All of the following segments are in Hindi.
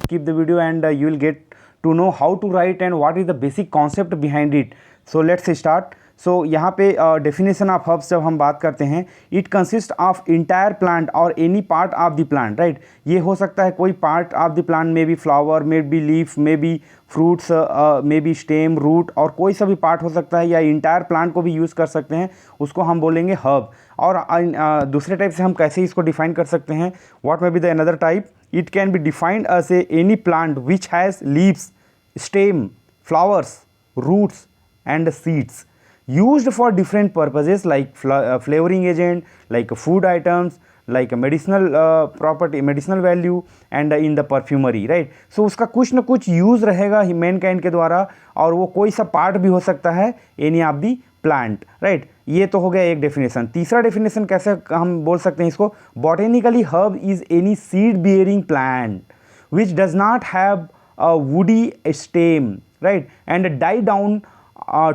skip the video and you will get to know how to write and what is the basic concept behind it. So let's start. सो यहाँ पे डेफिनेशन ऑफ हर्ब्स जब हम बात करते हैं, it consist of entire plant और any part of the plant, right. ये हो सकता है कोई part of the plant, may be flower, may be leaf, may be fruits, may be stem, root, और कोई सा भी पार्ट हो सकता है, या इंटायर प्लांट को भी यूज़ कर सकते हैं, उसको हम बोलेंगे हर्ब. और दूसरे टाइप से हम कैसे इसको डिफाइन कर सकते हैं, what may be the another type, it can be defined as any plant which has leaves, stem, flowers, roots and seeds used for different purposes like flavoring agent, like food items, like medicinal property, medicinal value, and in the perfumery, right. So उसका कुछ ना कुछ यूज़ रहेगा मैनकाइंड के द्वारा, और वो कोई सा पार्ट भी हो सकता है any of the plant, right. ये तो हो गया एक डेफिनेशन. तीसरा डेफिनेशन कैसे हम बोल सकते हैं इसको, botanically herb is any seed bearing plant which does not have a woody stem, right, and die down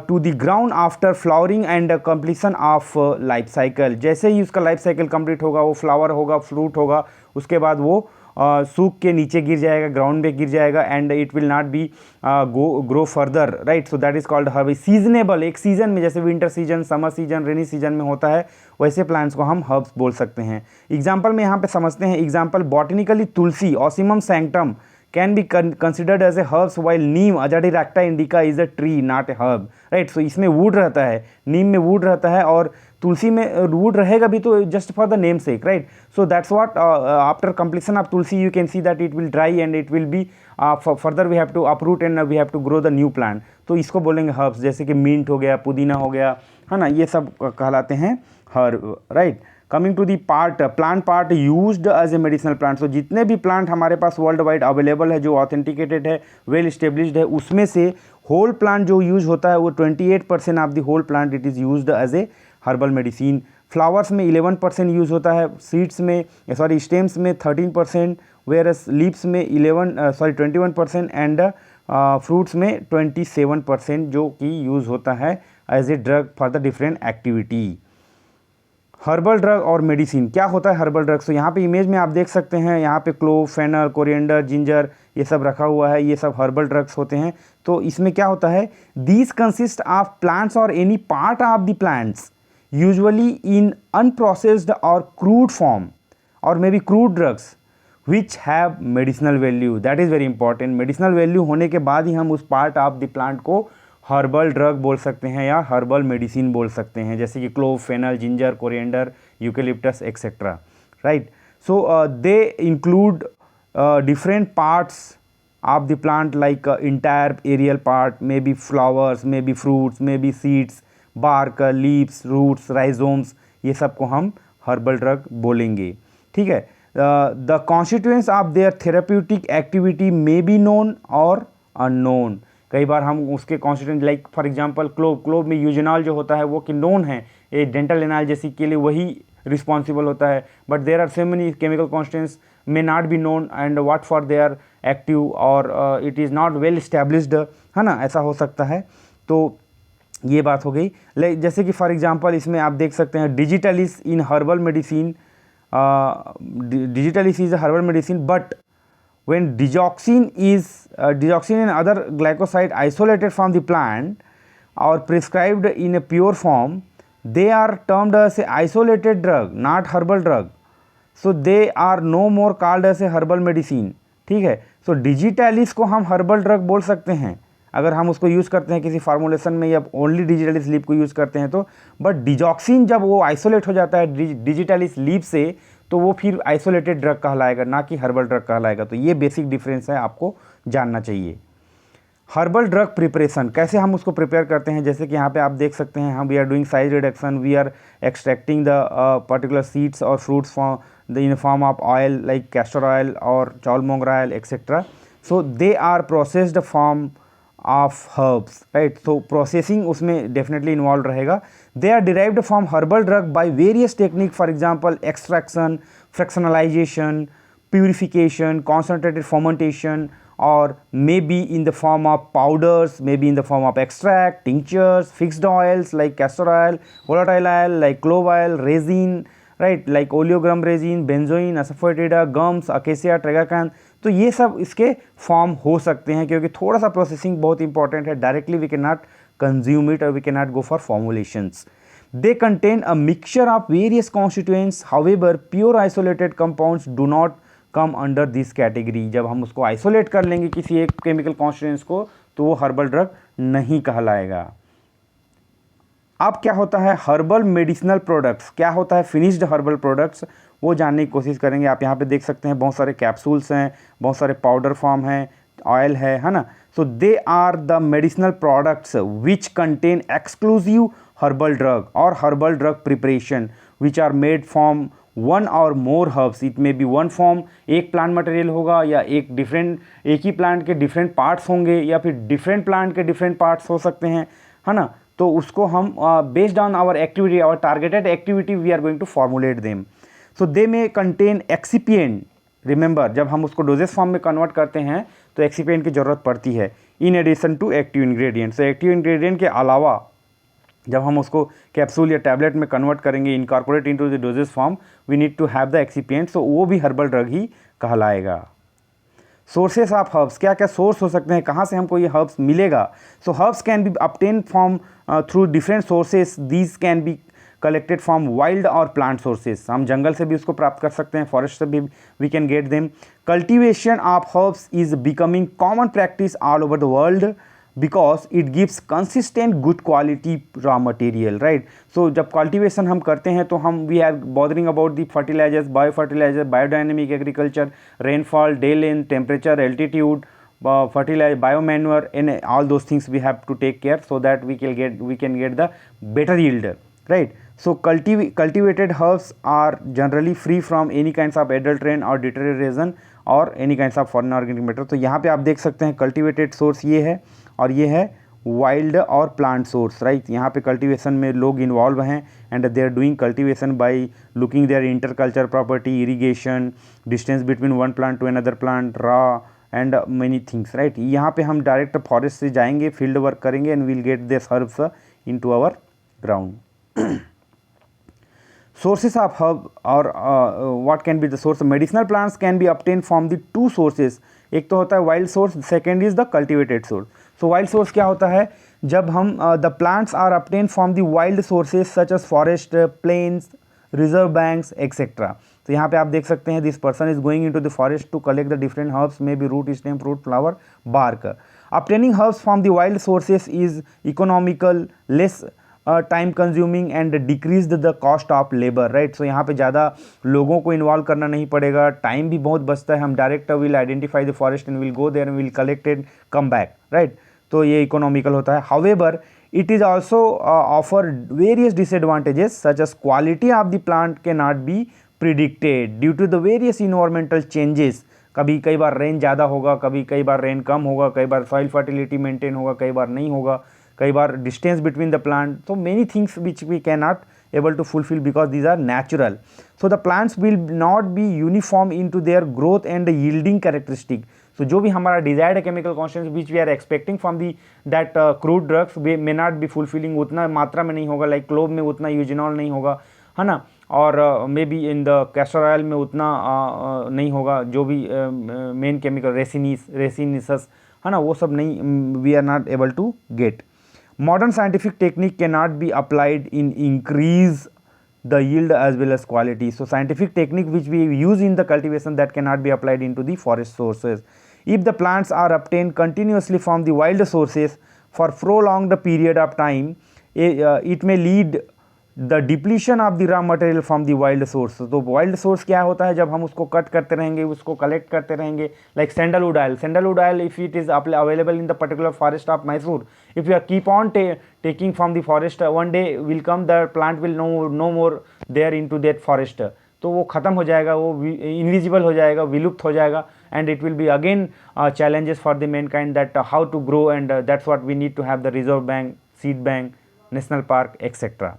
to the ground after flowering and completion of life cycle. जैसे ही उसका लाइफ साइकिल कंप्लीट होगा, वो फ्लावर होगा, फ्रूट होगा, उसके बाद वो सूख के नीचे गिर जाएगा, ग्राउंड में गिर जाएगा, and it will not be grow further, right. So that is called herb. Seasonable, एक सीजन में, जैसे winter season, summer season, rainy season में होता है, वैसे प्लांट्स को हम हर्ब्स बोल सकते हैं. एग्जाम्पल में यहाँ पे समझते हैं. Example, botanically tulsi, Ocimum sanctum, can be considered as a herbs, while neem, Azadirachta indica, is a tree, not a herb, right. So इसमें wood रहता है, नीम में wood रहता है, और तुलसी में wood रहेगा भी, तो just for the name sake, right. So that's what after completion of tulsi you can see that it will dry and it will be further we have to uproot and we have to grow the new plant. तो इसको बोलेंगे herbs. जैसे कि mint हो गया, पुदीना हो गया, है ना, ये सब कहलाते हैं herb, right. Coming to the part, plant part used as a medicinal plant. तो जितने भी प्लांट हमारे पास वर्ल्ड वाइड अवेलेबल है, जो ऑथेंटिकेटेड है, वेल स्टेब्लिश्ड है, उसमें से होल प्लांट जो यूज होता है वो 28% of the whole plant it is used as a herbal medicine. Flowers में 11% यूज़ होता है, सीड्स में स्टेम्स में 13%, वेयरस लीव्स में 21% एंड फ्रूट्स में 27% जो कि यूज़ होता है as a drug for the different activity. Herbal drug और मेडिसिन, क्या होता है हर्बल ड्रग्स. तो यहाँ पे इमेज में आप देख सकते हैं, यहाँ पे क्लोव, फेनल, कोरिएंडर, जिंजर, ये सब रखा हुआ है, ये सब हर्बल ड्रग्स होते हैं. तो इसमें क्या होता है, दीज कंसिस्ट ऑफ प्लांट्स और any part of the plants usually in unprocessed और क्रूड फॉर्म, और may be crude drugs which have medicinal value. That is very important. Medicinal value होने के बाद ही हम उस पार्ट ऑफ द प्लांट को हर्बल ड्रग बोल सकते हैं या हर्बल मेडिसिन बोल सकते हैं, जैसे कि clove, fennel, ginger, coriander, eucalyptus etcetera, right. So they include different parts of the plant like entire aerial part, may be flowers, may be fruits, may be seeds, bark, leaves, roots, rhizomes, ये सब को हम हर्बल ड्रग बोलेंगे, ठीक है. The constituents of their therapeutic activity may be known और अननोन. कई बार हम उसके constituent, like for example clove में यूजेनॉल जो होता है वो कि नोन है, ये डेंटल एनाल्जेसिक के लिए वही रिस्पॉन्सिबल होता है, but there are so many chemical constituents may not be known and what for they are active, और it is not well established, है ना, ऐसा हो सकता है. तो ये बात हो गई. जैसे कि फॉर एग्जांपल इसमें आप देख सकते हैं digitalis in herbal medicine, digitalis is a herbal medicine, but when digoxin and other glycoside isolated from the plant or prescribed in a pure form, they are termed as a isolated drug, not herbal drug. So they are no more called as a herbal medicine, ठीक है. So digitalis को हम herbal drug बोल सकते हैं अगर हम उसको यूज़ करते हैं किसी फार्मूलेशन में, या ओनली डिजिटलिस लीफ को यूज़ करते हैं तो. बट डिजॉक्सिन जब वो आइसोलेट हो जाता है डिजिटलिस लीफ से, तो वो फिर आइसोलेटेड ड्रग कहलाएगा, ना कि हर्बल ड्रग कहलाएगा. तो ये बेसिक डिफरेंस है, आपको जानना चाहिए. हर्बल ड्रग प्रिपरेशन, कैसे हम उसको प्रिपेयर करते हैं, जैसे कि यहाँ पे आप देख सकते हैं, हम we are doing size reduction, we are extracting the particular seeds और fruits from the in form of oil like castor oil और chaulmoogra oil etcetera. So they are processed form of herbs, right. तो प्रोसेसिंग उसमें डेफिनेटली इन्वॉल्व रहेगा. They are derived from herbal drug by various technique, for example extraction, fractionalization, purification, concentrated fermentation, or may be in the form of powders, may be in the form of extract, tinctures, fixed oils like castor oil, volatile oil like clove oil, resin, right, like oleogum resin, benzoin, asafoetida, gums, acacia, tragacanth. तो ये सब इसके फॉर्म हो सकते हैं, क्योंकि थोड़ा सा प्रोसेसिंग बहुत इंपॉर्टेंट है। Directly we can not consume it और we can not go for formulations. They contain a mixture of various constituents. However, pure isolated compounds do not come under this category. जब हम उसको आइसोलेट कर लेंगे किसी एक केमिकल कॉन्स्टिट्यूएंट्स को, तो वो हर्बल ड्रग नहीं कहलाएगा। अब क्या होता है हर्बल मेडिसिनल प्रोडक्ट्स, क्या होता है फिनिश्ड हर्बल प्रोडक्ट्स, वो जानने की कोशिश करेंगे। आप यहाँ पे देख सकते हैं बहुत सारे कैप्सूल्स हैं, बहुत सारे पाउडर फॉर्म हैं, ऑयल है ना। So they are the medicinal products which contain exclusive herbal drug और herbal drug preparation which are made from one और more herbs. It may be one form, एक प्लांट मटेरियल होगा, या एक ही प्लांट के डिफरेंट पार्ट्स होंगे, या फिर डिफरेंट प्लांट के डिफरेंट पार्ट्स हो सकते हैं, है ना। तो उसको हम based on our activity, our targeted activity, we are going to formulate them. So they may contain excipient. Remember, जब हम उसको डोजेस फॉर्म में कन्वर्ट करते हैं तो एक्सिपिएंट की ज़रूरत पड़ती है, in addition to active ingredient. So active ingredient के अलावा जब हम उसको कैप्सूल या टैबलेट में कन्वर्ट करेंगे, incorporate into the doses form, we need to have the excipient. So वो भी हर्बल ड्रग ही कहलाएगा। सोर्सेस ऑफ हर्ब्स, क्या क्या सोर्स हो सकते हैं, कहाँ से हमको ये हर्ब्स मिलेगा। So herbs can be obtained from through different sources. These can be collected from wild और प्लांट सोर्सेस। हम जंगल से भी उसको प्राप्त कर सकते हैं, फॉरेस्ट से भी we can get them. Cultivation of herbs is becoming common practice all over the world because it gives consistent good quality raw material, right. So जब कल्टिवेशन हम करते हैं तो हम we are bothering about the fertilizers, bio fertilizer, biodynamic agriculture, rainfall, day length, temperature, altitude, fertilizer, biomanure, and all those things we have to take care so that we can get the better yield, right. So cultivated herbs are generally free from any kinds of adulterant or deterioration or any kinds of foreign organic matter। तो यहाँ पे आप देख सकते हैं कल्टिवेटेड सोर्स ये है और ये है वाइल्ड और प्लांट सोर्स, राइट। यहाँ पे कल्टीवेशन में लोग इन्वॉल्व हैं and they are doing cultivation by looking their interculture property, irrigation, distance between one plant to another plant, row and many things, right. यहाँ पे हम डायरेक्ट फॉरेस्ट से जाएंगे, फील्ड वर्क करेंगे and will get this herbs into our ground. Sources of herb और what can be the source. Medicinal plants can be obtain from the two sources. एक तो होता है wild source, second is the cultivated source. So wild source क्या होता है, जब हम the plants are obtain from the wild sources such as forest, plains, reserve banks etcetera. तो यहाँ पे आप देख सकते हैं this person is going into the forest to collect the different herbs, may be root, stem, fruit, flower, bark. Obtaining herbs from the wild sources is economical, less time consuming and decrease the cost of labor, right. So यहाँ पे ज़्यादा लोगों को इन्वॉल्व करना नहीं पड़ेगा, टाइम भी बहुत बचता है। हम direct will identify the forest and will go there and will collect it, come back, right. तो ये इकोनॉमिकल होता है। However it is also offer various disadvantages such as quality of the plant cannot be predicted due to the various environmental changes। कई बार रेन ज़्यादा होगा, कई बार रेन कम होगा, कई बार सॉइल फर्टिलिटी मेंटेन होगा, कई बार नहीं होगा, कई बार डिस्टेंस बिटवीन द प्लांट। तो many things which we can not able to fulfill because these are natural. So the plants will not be uniform into their growth and yielding characteristic. So जो भी हमारा desired chemical constants which we are expecting from that crude drugs may not be fulfilling, उतना मात्रा में नहीं होगा, like क्लोव में उतना यूजिनॉल नहीं होगा, है ना, और may be in the castor oil में उतना नहीं होगा, जो भी मेन केमिकल रेसिनिसस है ना, वो सब नहीं, we are not able to get. Modern scientific technique cannot be applied in increase the yield as well as quality. So scientific technique which we use in the cultivation that cannot be applied into the forest sources. If the plants are obtained continuously from the wild sources for prolonged period of time, it may lead the depletion of the raw material from the wild source. तो wild source क्या होता है, जब हम उसको कट करते रहेंगे, उसको कलेक्ट करते रहेंगे, like sandalwood oil if it is available in the particular forest of Mysore, if you keep on taking from the forest, one day will come the plant will no more there into that forest, तो वो ख़त्म हो जाएगा, वो इनविजिबल हो जाएगा, विलुप्त हो जाएगा, and it will be again challenges for the mankind that how to grow, and that's what we need to have the reserve bank, seed bank, national park etc.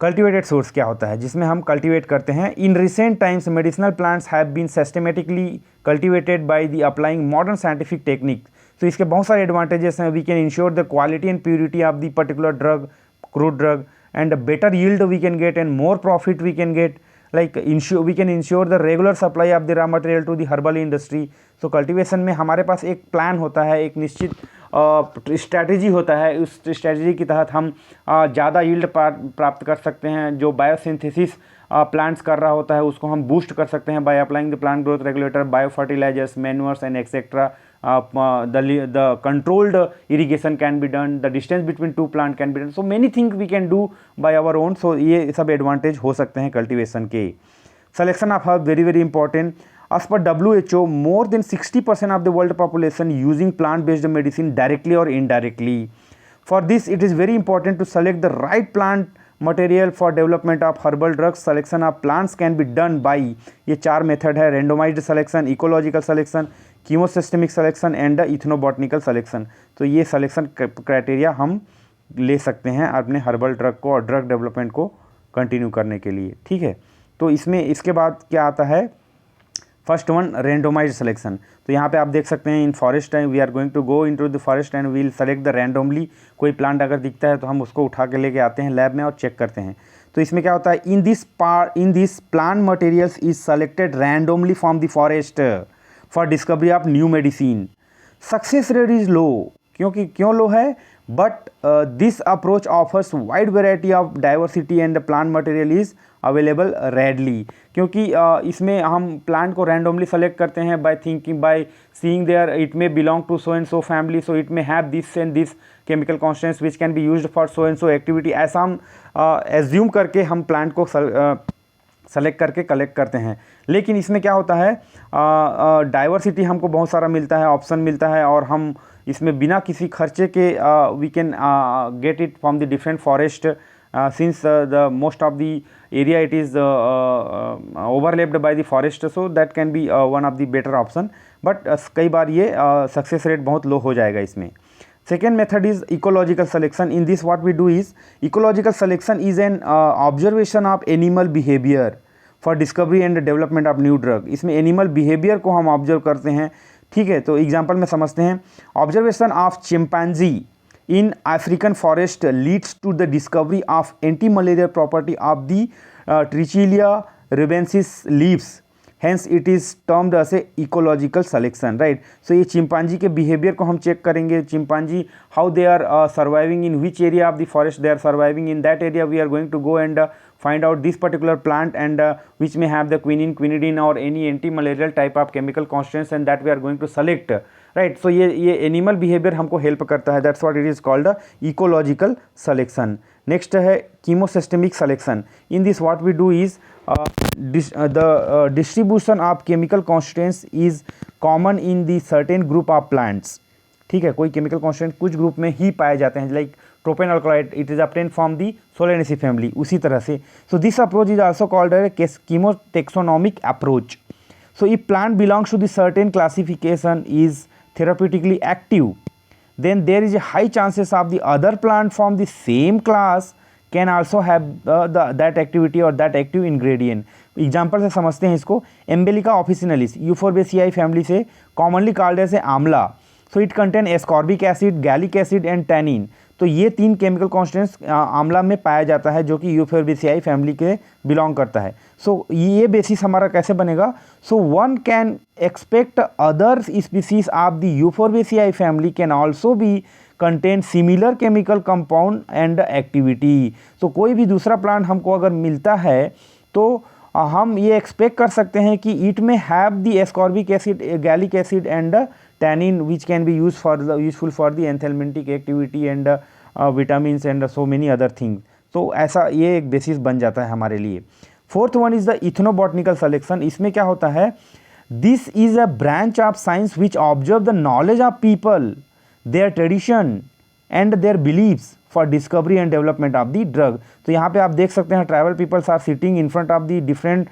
Cultivated source क्या होता है, जिसमें हम कल्टिवेट करते हैं। In recent times medicinal plants have been systematically cultivated by the applying modern scientific technique. तो इसके बहुत सारे एडवांटेजेस हैं। We can ensure the quality and purity of the particular drug, crude drug, and better yield we can get and more profit we can get, like we can ensure the regular supply of the raw material to the herbal industry. So cultivation में हमारे पास एक प्लान होता है, एक निश्चित स्ट्रैटेजी होता है, उस स्ट्रैटेजी के तहत हम ज़्यादा यील्ड प्राप्त कर सकते हैं। जो बायोसिंथेसिस प्लांट्स कर रहा होता है उसको हम बूस्ट कर सकते हैं by applying the plant growth regulator, bio fertilizers, manures and etcetera. The controlled irrigation can be done, the distance between two plant can be done, so many things we can do by our own. So ये सब एडवांटेज हो सकते हैं कल्टीवेशन के. Selection of herb very very important. As per WHO, more than 60% of the world population using plant-based medicine directly or indirectly. For this, it is very important to select the right plant material for development of herbal drugs. Selection of plants can be done by ये 4 मेथड है: randomized selection, ecological selection, chemosystemic selection and ethnobotanical selection. तो ये सिलेक्शन क्राइटेरिया हम ले सकते हैं अपने हर्बल ड्रग को और ड्रग डेवलपमेंट को कंटिन्यू करने के लिए. ठीक है, तो इसमें इसके बाद क्या आता है, फर्स्ट वन रैंडोमाइज्ड सिलेक्शन. तो यहाँ पे आप देख सकते हैं in forest we are going to go into the forest and will select the randomly. कोई प्लांट अगर दिखता है तो हम उसको उठा के लेके आते हैं लैब में और चेक करते हैं. तो इसमें क्या होता है, in this plant materials is selected randomly from the forest for discovery of new medicine. Success rate is low. क्यों लो है, but this approach offers wide variety of diversity and plant material is available readily. क्योंकि इसमें हम प्लांट को रैंडमली सेलेक्ट करते हैं by seeing their it may belong to so and so family, so it may have this and this chemical constants which can be used for so and so activity. ऐसा हम एज्यूम करके हम प्लांट को सेलेक्ट करके कलेक्ट करते हैं. लेकिन इसमें क्या होता है, डाइवर्सिटी हमको बहुत सारा मिलता है, ऑप्शन मिलता है, और हम इसमें बिना किसी खर्चे के we can get it from the different forest since the most of the area it is overlapped by the forest, so that can be one of the better option. But कई बार ये सक्सेस रेट बहुत लो हो जाएगा इसमें. Second method is ecological selection. In this what we do is ecological selection is an observation of animal behavior for discovery and development of new drug. इसमें animal behavior को हम observe करते हैं. ठीक है, तो एग्जाम्पल में समझते हैं. Observation of chimpanzee in African forest leads to the discovery of anti-malarial property of the Trichilia rubensis leaves. Hence it is termed as a ecological selection, right? So ये चिंपांजी के बिहेवियर को हम चेक करेंगे. Chimpanzee how they are surviving in which area of the forest they are surviving. In that area we are going to go and find out this particular plant and which may have the quinine, quinidine or any anti-malarial type of chemical constants, and that we are going to select, right? So ये एनिमल बिहेवियर हमको हेल्प करता है. That's what it is called ecological selection. Next है कीमोसिस्टेमिक selection. In this what we do is the distribution of chemical constants is common in the certain group of plants. ठीक है, कोई केमिकल कॉन्स्टेंट कुछ ग्रुप में ही पाए जाते हैं, like propane alkaloid it is obtained from the Solanaceae family. उसी तरह से so this approach is also called a chemotaxonomic approach. So if plant belongs to the certain classification is therapeutically active, then there is a high chances of the other plant from the same class can also have that activity or that active ingredient. Example से समझते हैं इसको. एम्बेलिका ऑफिसिनलिस यूफोर्बेसियाई फैमिली से commonly called as a amla. So it contain ascorbic acid, gallic acid and tannin. तो ये 3 केमिकल कॉन्स्टेंट्स आंवला में पाया जाता है जो कि यूफोर्बेसियाई फैमिली के बिलोंग करता है. सो ये बेसिस हमारा कैसे बनेगा. So one can expect other species of the Euphorbiaceae family can also be contain similar chemical compound and activity. तो कोई भी दूसरा प्लांट हमको अगर मिलता है तो हम ये एक्सपेक्ट कर सकते हैं कि it may have the ascorbic acid, gallic acid and tannin which can be useful for the anthelmintic activity and vitamins and so many other things. तो ऐसा ये एक बेसिस बन जाता है हमारे लिए. Fourth one is the ethnobotanical selection. इसमें क्या होता है, this is a branch of science which observe the knowledge of people, their tradition and their believes for discovery and development of the drug. तो यहाँ पे आप देख सकते हैं tribal peoples are sitting in front of the different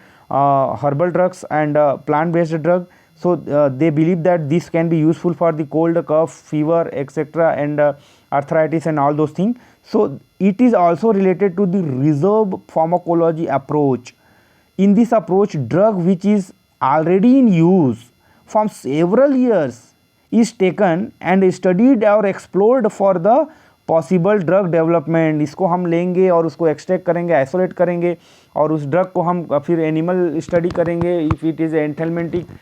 herbal drugs and plant based drug. So they believe that this can be useful for the cold, cough, fever, etc. and arthritis and all those things. So it is also related to the reserve pharmacology approach. In this approach, drug which is already in use from several years is taken and studied or explored for the possible drug development, इसको हम लेंगे और उसको एक्सट्रैक्ट करेंगे, आइसोलेट करेंगे और उस ड्रग को हम फिर एनिमल स्टडी करेंगे. If it is anthelmintic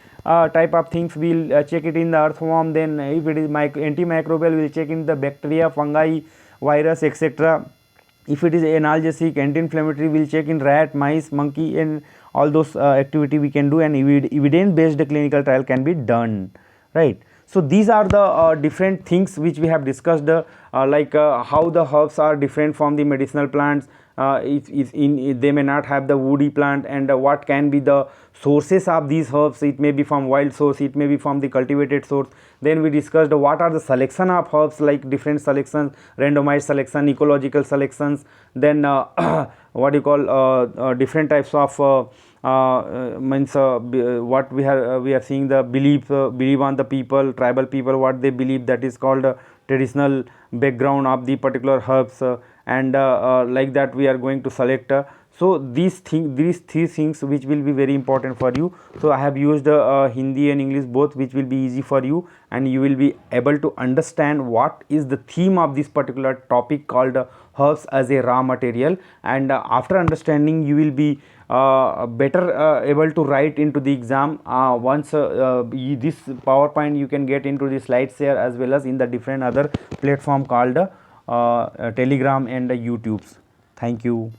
type of things, we'll check it in the earthworm. Then if it is antimicrobial, we'll check in the bacteria, fungi, virus, etc. If it is analgesic, anti-inflammatory, we'll check in rat, mice, monkey, and all those activity we can do, and evidence based clinical trial can be done, right? So these are the different things which we have discussed, like how the herbs are different from the medicinal plants. They may not have the woody plant, and what can be the sources of these herbs. It may be from wild source, it may be from the cultivated source. Then we discussed what are the selection of herbs, like different selections, randomized selection, ecological selections. Then what you call different types of means what we are seeing the belief on the people, tribal people, what they believe, that is called traditional background of the particular herbs, and like that we are going to select. So these three things which will be very important for you. So I have used Hindi and English both, which will be easy for you, and you will be able to understand what is the theme of this particular topic called herbs as a raw material. And after understanding, you will be better able to write into the exam. Once this PowerPoint you can get into the slide share as well as in the different other platform called Telegram and YouTube's. Thank you.